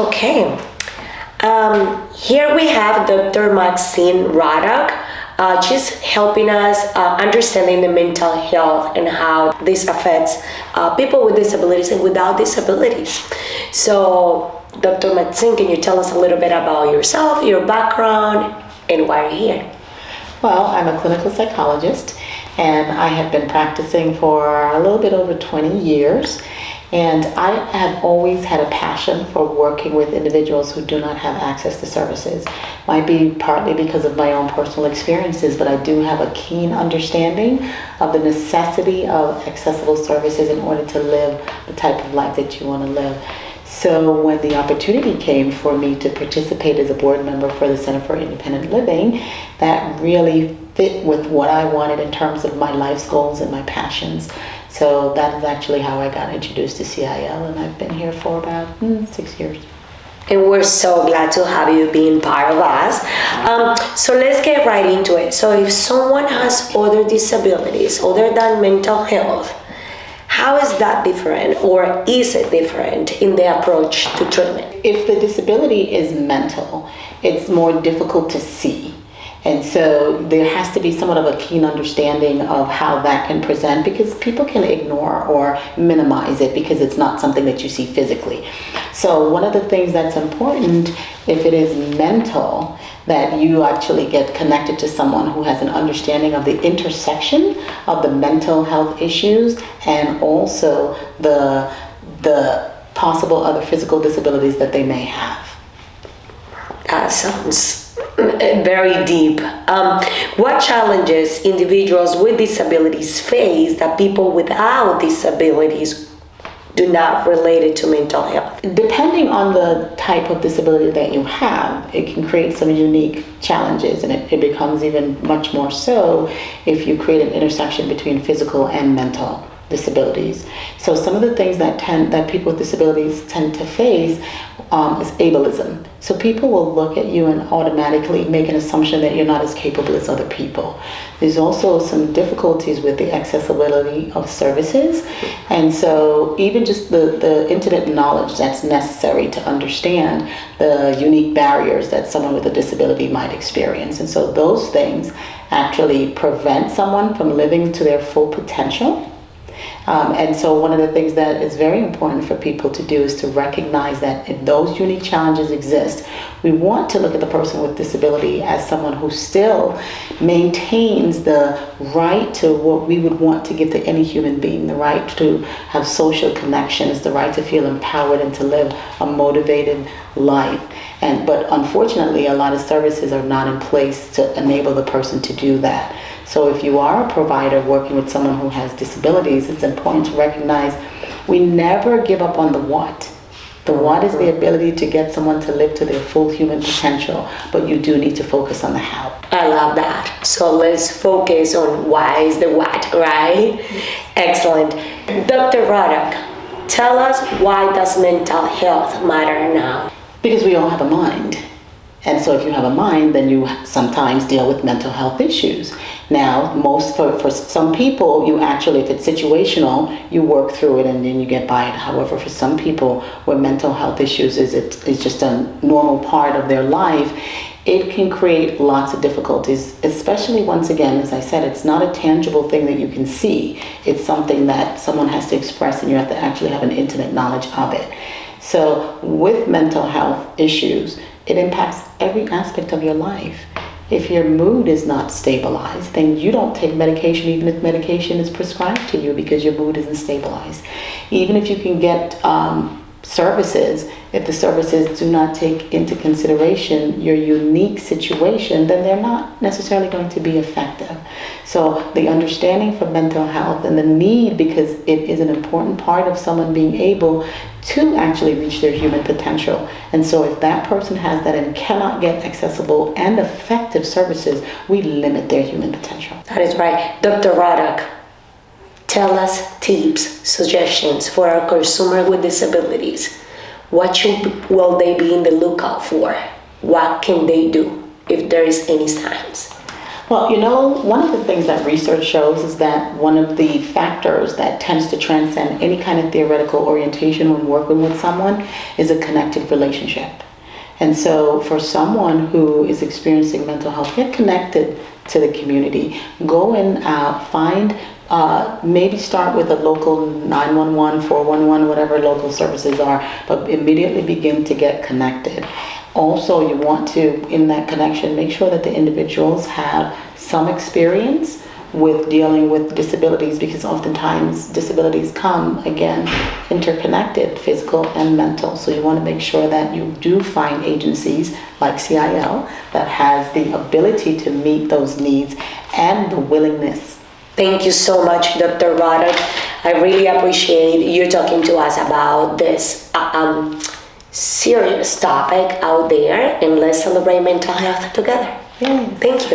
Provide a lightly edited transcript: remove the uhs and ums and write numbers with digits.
Okay. Here we have Dr. Maxine Ruddock. She's helping us understanding the mental health and how this affects people with disabilities and without disabilities. So, Dr. Maxine, can you tell us a little bit about yourself, your background, and why you're here? Well, I'm a clinical psychologist, and I have been practicing for a little bit over 20 years. And I have always had a passion for working with individuals who do not have access to services. Might be partly because of my own personal experiences, but I do have a keen understanding of the necessity of accessible services in order to live the type of life that you want to live. So when the opportunity came for me to participate as a board member for the Center for Independent Living, that really fit with what I wanted in terms of my life's goals and my passions. So that is actually how I got introduced to CIL, and I've been here for about 6 years. And we're so glad to have you being part of us. So let's get right into it. So if someone has other disabilities other than mental health, how is that different, or is it different in the approach to treatment? If the disability is mental, it's more difficult to see. And so there has to be somewhat of a keen understanding of how that can present, because people can ignore or minimize it because it's not something that you see physically. So one of the things that's important, if it is mental, that you actually get connected to someone who has an understanding of the intersection of the mental health issues and also the possible other physical disabilities that they may have. That sounds very deep. What challenges individuals with disabilities face that people without disabilities do not relate it to mental health? Depending on the type of disability that you have, it can create some unique challenges, and it becomes even much more so if you create an intersection between physical and mental disabilities. So some of the things that people with disabilities tend to face is ableism. So people will look at you and automatically make an assumption that you're not as capable as other people. There's also some difficulties with the accessibility of services, and so even just the intimate knowledge that's necessary to understand the unique barriers that someone with a disability might experience. And so those things actually prevent someone from living to their full potential. And so one of the things that is very important for people to do is to recognize that if those unique challenges exist, we want to look at the person with disability as someone who still maintains the right to what we would want to give to any human being, the right to have social connections, the right to feel empowered and to live a motivated life. But unfortunately, a lot of services are not in place to enable the person to do that. So if you are a provider working with someone who has disabilities, it's important to recognize we never give up on the what. The what is the ability to get someone to live to their full human potential, but you do need to focus on the how. I love that. So let's focus on why is the what, right? Excellent. Dr. Ruddock, tell us, why does mental health matter now? Because we all have a mind. And so if you have a mind, then you sometimes deal with mental health issues. Now, for some people, you actually, if it's situational, you work through it and then you get by it. However, for some people where mental health issues is just a normal part of their life, it can create lots of difficulties, especially once again, as I said, it's not a tangible thing that you can see. It's something that someone has to express and you have to actually have an intimate knowledge of it. So with mental health issues, it impacts every aspect of your life. If your mood is not stabilized, then you don't take medication even if medication is prescribed to you because your mood isn't stabilized. Even if you can get services, if the services do not take into consideration your unique situation, then they're not necessarily going to be effective. So the understanding for mental health and the need, because it is an important part of someone being able to actually reach their human potential. And so if that person has that and cannot get accessible and effective services, we limit their human potential. That is right. Dr. Ruddock, tell us tips, suggestions for our consumer with disabilities. What will they be in the lookout for? What can they do if there is any signs? Well, one of the things that research shows is that one of the factors that tends to transcend any kind of theoretical orientation when working with someone is a connected relationship. And so for someone who is experiencing mental health, get connected to the community. Go and find, maybe start with a local 911, 411, whatever local services are, but immediately begin to get connected. Also, you want to, in that connection, make sure that the individuals have some experience with dealing with disabilities, because oftentimes disabilities come, again, interconnected, physical and mental. So you want to make sure that you do find agencies like CIL that has the ability to meet those needs and the willingness. Thank you so much, Dr. Ruddock. I really appreciate you talking to us about this serious topic out there, and let's celebrate mental health together. Yes. Thank you.